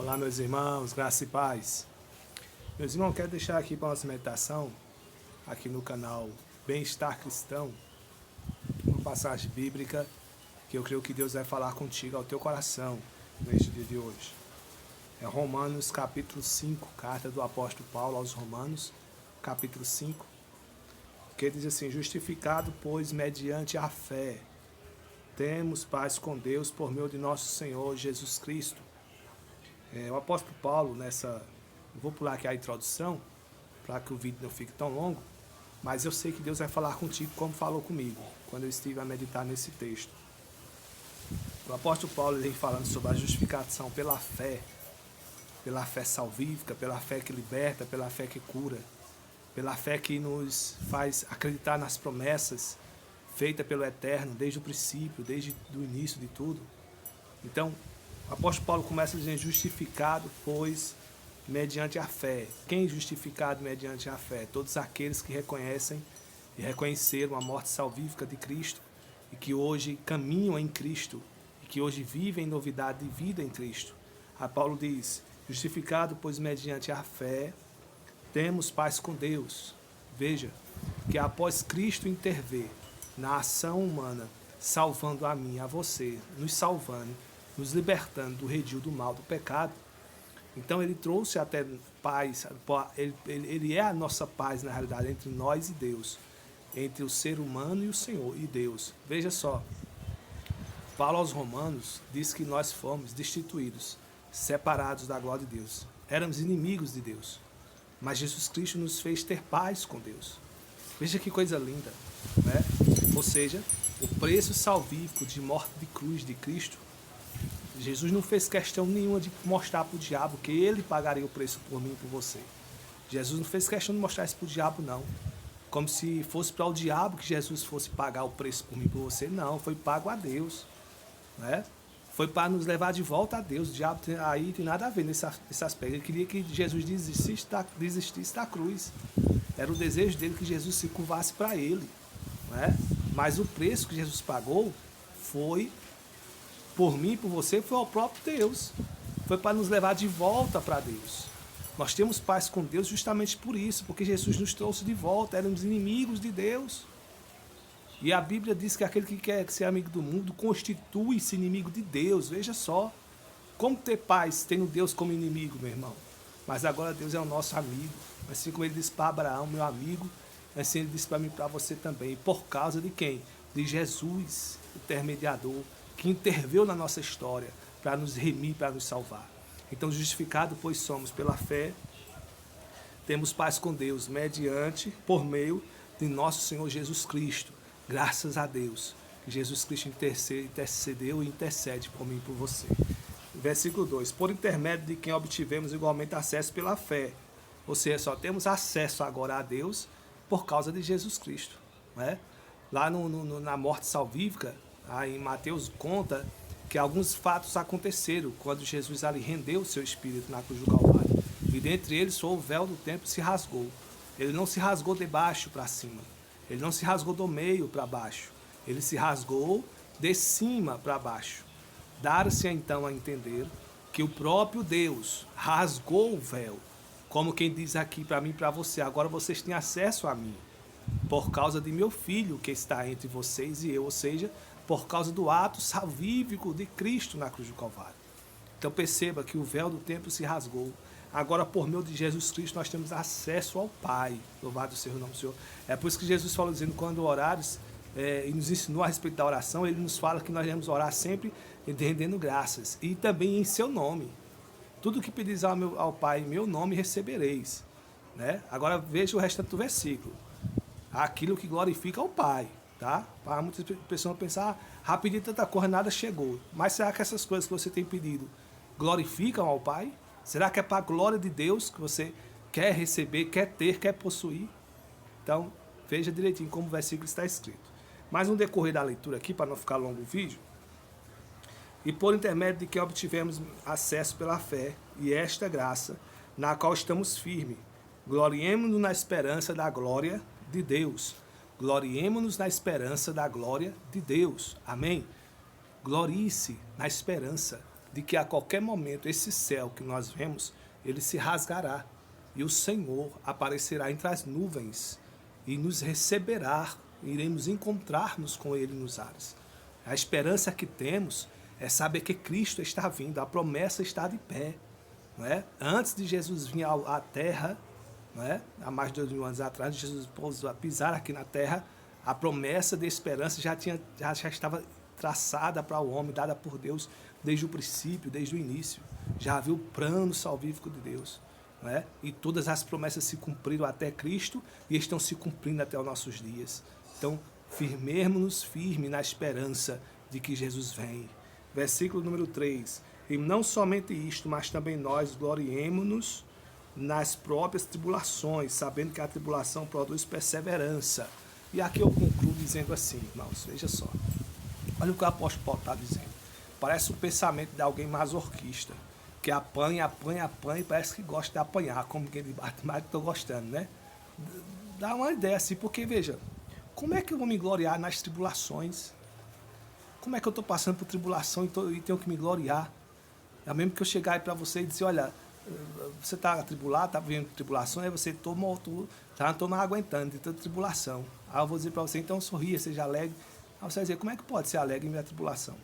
Olá, meus irmãos, graça e paz. Meus irmãos, quero deixar aqui para nossa meditação, aqui no canal Bem-Estar Cristão, uma passagem bíblica que eu creio que Deus vai falar contigo, ao teu coração, neste dia de hoje. É Romanos capítulo 5, carta do apóstolo Paulo aos Romanos, capítulo 5, que diz assim: justificado, pois, mediante a fé, temos paz com Deus por meio de nosso Senhor Jesus Cristo. O apóstolo Paulo, vou pular aqui a introdução, para que o vídeo não fique tão longo, mas eu sei que Deus vai falar contigo como falou comigo, quando eu estive a meditar nesse texto. O apóstolo Paulo vem falando sobre a justificação pela fé salvífica, pela fé que liberta, pela fé que cura, pela fé que nos faz acreditar nas promessas feitas pelo Eterno, desde o princípio, desde o início de tudo. Então, o apóstolo Paulo começa dizendo: justificado, pois, mediante a fé. Quem é justificado mediante a fé? Todos aqueles que reconhecem e reconheceram a morte salvífica de Cristo e que hoje caminham em Cristo e que hoje vivem novidade de vida em Cristo. A Paulo diz: justificado, pois, mediante a fé, temos paz com Deus. Veja que após Cristo intervir na ação humana, salvando a mim e a você, nos salvando, nos libertando do redil do mal, do pecado, então ele trouxe até paz, ele é a nossa paz na realidade entre nós e Deus, entre o ser humano e o Senhor e Deus. Veja só, Paulo aos Romanos diz que nós fomos destituídos, separados da glória de Deus, éramos inimigos de Deus, mas Jesus Cristo nos fez ter paz com Deus. Veja que coisa linda, né? Ou seja, o preço salvífico de morte de cruz de Cristo, Jesus não fez questão nenhuma de mostrar para o diabo que ele pagaria o preço por mim e por você. Jesus não fez questão de mostrar isso para o diabo, não. Como se fosse para o diabo que Jesus fosse pagar o preço por mim e por você. Não, foi pago a Deus, né? Foi para nos levar de volta a Deus. O diabo aí tem nada a ver nesse aspecto. Ele queria que Jesus desistisse da cruz. Era o desejo dele que Jesus se curvasse para ele, né? Mas o preço que Jesus pagou foi por mim e por você, foi ao próprio Deus. Foi para nos levar de volta para Deus. Nós temos paz com Deus justamente por isso, porque Jesus nos trouxe de volta, éramos inimigos de Deus. E a Bíblia diz que aquele que quer ser amigo do mundo constitui-se inimigo de Deus. Veja só, como ter paz tendo Deus como inimigo, meu irmão? Mas agora Deus é o nosso amigo. Assim como ele disse para Abraão, meu amigo, assim ele disse para mim e para você também. Por causa de quem? De Jesus, o intermediador, que interveio na nossa história para nos remir, para nos salvar. Então, justificado, pois somos pela fé, temos paz com Deus, por meio de nosso Senhor Jesus Cristo. Graças a Deus, que Jesus Cristo intercedeu e intercede por mim e por você. Versículo 2: por intermédio de quem obtivemos igualmente acesso pela fé. Ou seja, só temos acesso agora a Deus por causa de Jesus Cristo, né? Lá na morte salvífica, em Mateus conta que alguns fatos aconteceram quando Jesus ali rendeu o seu espírito na cruz do Calvário. E dentre eles o véu do templo se rasgou. Ele não se rasgou de baixo para cima. Ele não se rasgou do meio para baixo. Ele se rasgou de cima para baixo. Dar-se então a entender que o próprio Deus rasgou o véu. Como quem diz aqui para mim e para você: agora vocês têm acesso a mim, por causa de meu Filho que está entre vocês e eu, ou seja, por causa do ato salvífico de Cristo na cruz do Calvário. Então perceba que o véu do templo se rasgou. Agora, por meio de Jesus Cristo, nós temos acesso ao Pai. Louvado seja o nome do Senhor. É por isso que Jesus falou, dizendo, quando orares, e nos ensinou a respeito da oração, ele nos fala que nós devemos orar sempre rendendo graças. E também em seu nome. Tudo que pedis ao Pai em meu nome recebereis, né? Agora veja o restante do versículo. Aquilo que glorifica ao Pai, tá? Para muitas pessoas pensar, rapidinho tanta coisa, nada chegou. Mas será que essas coisas que você tem pedido glorificam ao Pai? Será que é para a glória de Deus que você quer receber, quer ter, quer possuir? Então, veja direitinho como o versículo está escrito. Mais um decorrer da leitura aqui, para não ficar longo o vídeo. E por intermédio de quem obtivemos acesso pela fé, e esta graça, na qual estamos firmes, gloriemo-nos na esperança da glória de Deus. Gloriemo-nos na esperança da glória de Deus. Amém? Glorie-se na esperança. de que a qualquer momento esse céu que nós vemos, ele se rasgará e o Senhor aparecerá entre as nuvens e nos receberá, iremos encontrar-nos com ele nos ares. A esperança que temos é saber que Cristo está vindo, a promessa está de pé. Não é? Antes de Jesus vir à terra, não é? Há mais de 2000 anos atrás, Jesus pisar aqui na terra, a promessa de esperança já estava traçada para o homem, dada por Deus desde o princípio, desde o início. Já havia o plano salvífico de Deus. Não é? E todas as promessas se cumpriram até Cristo e estão se cumprindo até os nossos dias. Então, firmemos-nos firme na esperança de que Jesus vem. Versículo número 3. E não somente isto, mas também nós gloriemo-nos nas próprias tribulações, sabendo que a tribulação produz perseverança. E aqui eu concluo dizendo assim, irmãos, veja só. Olha o que o apóstolo Paulo está dizendo. Parece o pensamento de alguém masoquista, que apanha e parece que gosta de apanhar, como quem bate mais que estou gostando, né? Dá uma ideia assim, porque veja, como é que eu vou me gloriar nas tribulações? Como é que eu estou passando por tribulação e tenho que me gloriar? É mesmo que eu chegar aí para você e dizer, olha, você está atribulado, está vivendo tribulação, aí você está morto, não estou mais aguentando de tanta tribulação. Aí eu vou dizer para você, então sorria, seja alegre. Aí você vai dizer, como é que pode ser alegre em meio à tribulação?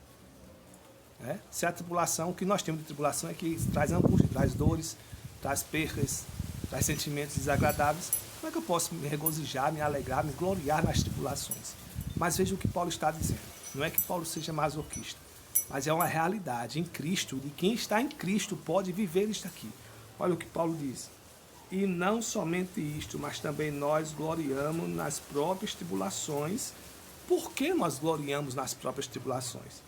Se a tribulação, o que nós temos de tribulação é que traz angústia, traz dores, traz percas, traz sentimentos desagradáveis. Como é que eu posso me regozijar, me alegrar, me gloriar nas tribulações? Mas veja o que Paulo está dizendo. Não é que Paulo seja masoquista, mas é uma realidade em Cristo, de quem está em Cristo pode viver isto aqui. Olha o que Paulo diz. E não somente isto, mas também nós gloriamos nas próprias tribulações. Por que nós gloriamos nas próprias tribulações?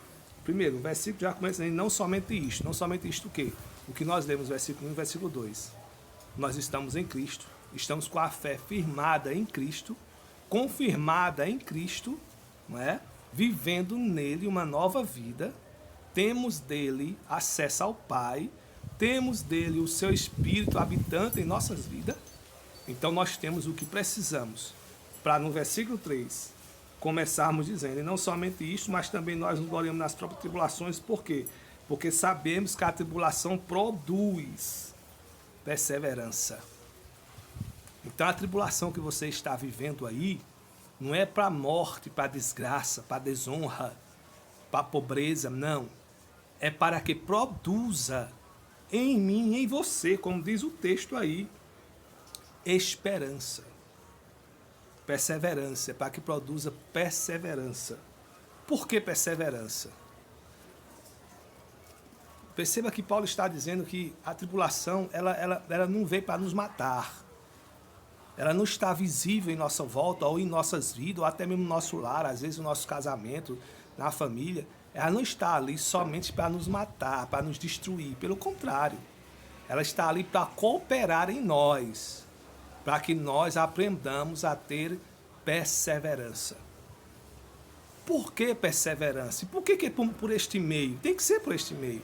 Primeiro, o versículo já começa dizendo, não somente isto. Não somente isto o quê? O que nós lemos no versículo 1 e versículo 2. Nós estamos em Cristo, estamos com a fé firmada em Cristo, confirmada em Cristo, não é? Vivendo nele uma nova vida, temos dele acesso ao Pai, temos dele o seu Espírito habitante em nossas vidas, então nós temos o que precisamos para no versículo 3 começarmos dizendo, e não somente isto, mas também nós nos gloriamos nas próprias tribulações, por quê? Porque sabemos que a tribulação produz perseverança. Então a tribulação que você está vivendo aí, não é para a morte, para a desgraça, para a desonra, para a pobreza, não. É para que produza em mim, em você, como diz o texto aí, esperança. Perseverança, é para que produza perseverança. Por que perseverança? Perceba que Paulo está dizendo que a tribulação, ela não veio para nos matar. Ela não está visível em nossa volta, ou em nossas vidas, ou até mesmo no nosso lar, às vezes no nosso casamento, na família. Ela não está ali somente para nos matar, para nos destruir. Pelo contrário, ela está ali para cooperar em nós, para que nós aprendamos a ter perseverança. Por que perseverança? Por que por este meio? Tem que ser por este meio.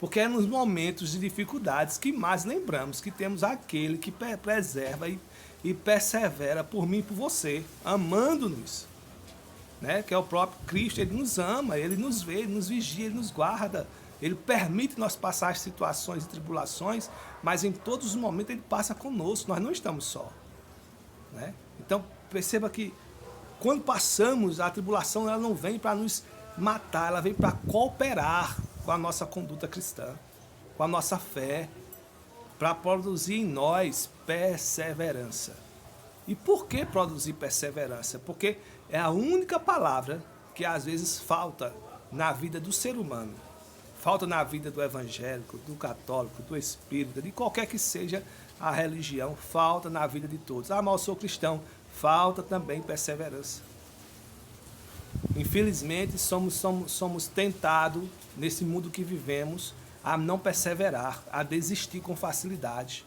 Porque é nos momentos de dificuldades que mais lembramos que temos aquele que preserva e persevera por mim e por você, amando-nos, né? Que é o próprio Cristo. Ele nos ama, ele nos vê, ele nos vigia, ele nos guarda, ele permite nós passar situações e tribulações, mas em todos os momentos ele passa conosco, nós não estamos só, né? Então perceba que quando passamos a tribulação, ela não vem para nos matar, ela vem para cooperar com a nossa conduta cristã, com a nossa fé, para produzir em nós perseverança. E por que produzir perseverança? Porque é a única palavra que às vezes falta na vida do ser humano. Falta na vida do evangélico, do católico, do espírita, de qualquer que seja a religião, falta na vida de todos. Ah, mas eu sou cristão. Falta também perseverança. Infelizmente, somos tentados, nesse mundo que vivemos, a não perseverar, a desistir com facilidade,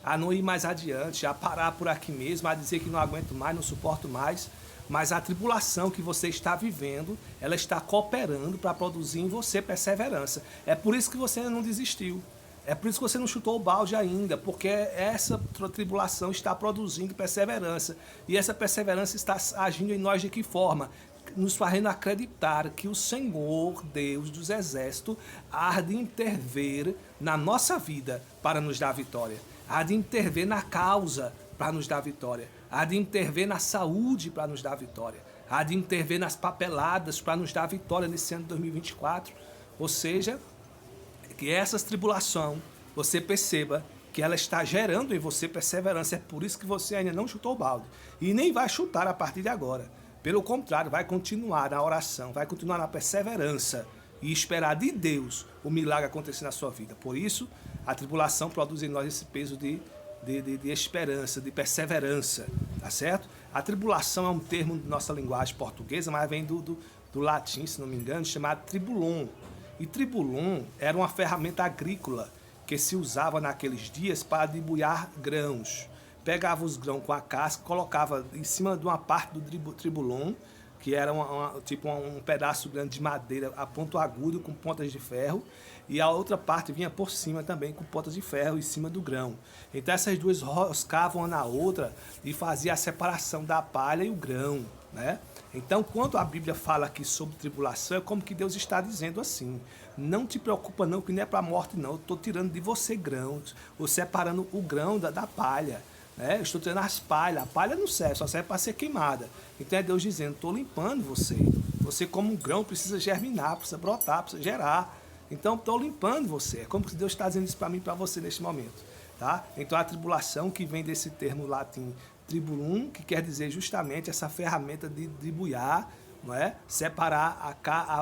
a não ir mais adiante, a parar por aqui mesmo, a dizer que não aguento mais, não suporto mais. Mas a tribulação que você está vivendo, ela está cooperando para produzir em você perseverança. É por isso que você ainda não desistiu. É por isso que você não chutou o balde ainda, porque essa tribulação está produzindo perseverança. E essa perseverança está agindo em nós de que forma? nos fazendo acreditar que o Senhor, Deus dos exércitos, há de intervir na nossa vida para nos dar vitória, há de intervir na causa para nos dar vitória, há de intervir na saúde para nos dar vitória, há de intervir nas papeladas para nos dar vitória nesse ano de 2024. Ou seja, que essas tribulações, você perceba que ela está gerando em você perseverança. É por isso que você ainda não chutou o balde. E nem vai chutar a partir de agora. Pelo contrário, vai continuar na oração, vai continuar na perseverança e esperar de Deus o milagre acontecer na sua vida. Por isso, a tribulação produz em nós esse peso de esperança, de perseverança, tá certo? A tribulação é um termo de nossa linguagem portuguesa, mas vem do latim, se não me engano, chamado tribulum. E tribulum era uma ferramenta agrícola que se usava naqueles dias para debulhar grãos. Pegava os grãos com a casca, colocava em cima de uma parte do tribulum, que era tipo um pedaço grande de madeira a ponto agudo com pontas de ferro, e a outra parte vinha por cima também com pontas de ferro em cima do grão. Então essas duas roscavam uma na outra e fazia a separação da palha e o grão, né? Então, quando a Bíblia fala aqui sobre tribulação, é como que Deus está dizendo assim: não te preocupa não, que não é para a morte não, eu estou tirando de você grãos, ou separando o grão da palha, né? Eu estou tirando as palhas, a palha não serve, só serve para ser queimada. Então é Deus dizendo: estou limpando você, você como um grão precisa germinar, precisa brotar, precisa gerar, então estou limpando você. É como que Deus está dizendo isso para mim e para você neste momento, tá? Então a tribulação, que vem desse termo latim tribulum, que quer dizer justamente essa ferramenta de debulhar, não é? Separar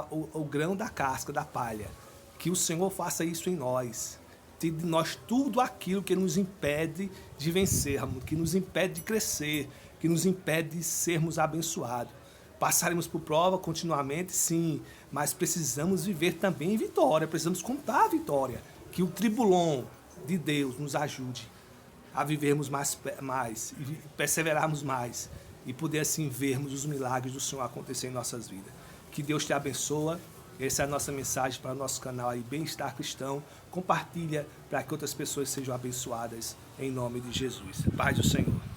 o grão da casca, da palha. Que o Senhor faça isso em nós. Tire de nós tudo aquilo que nos impede de vencermos, que nos impede de crescer, que nos impede de sermos abençoados. Passaremos por prova continuamente, sim, mas precisamos viver também em vitória, precisamos contar a vitória. Que o tribulum de Deus nos ajude a vivermos mais e perseverarmos mais e poder assim vermos os milagres do Senhor acontecer em nossas vidas. Que Deus te abençoe. Essa é a nossa mensagem para o nosso canal aí, Bem-Estar Cristão. Compartilha para que outras pessoas sejam abençoadas em nome de Jesus. Paz do Senhor.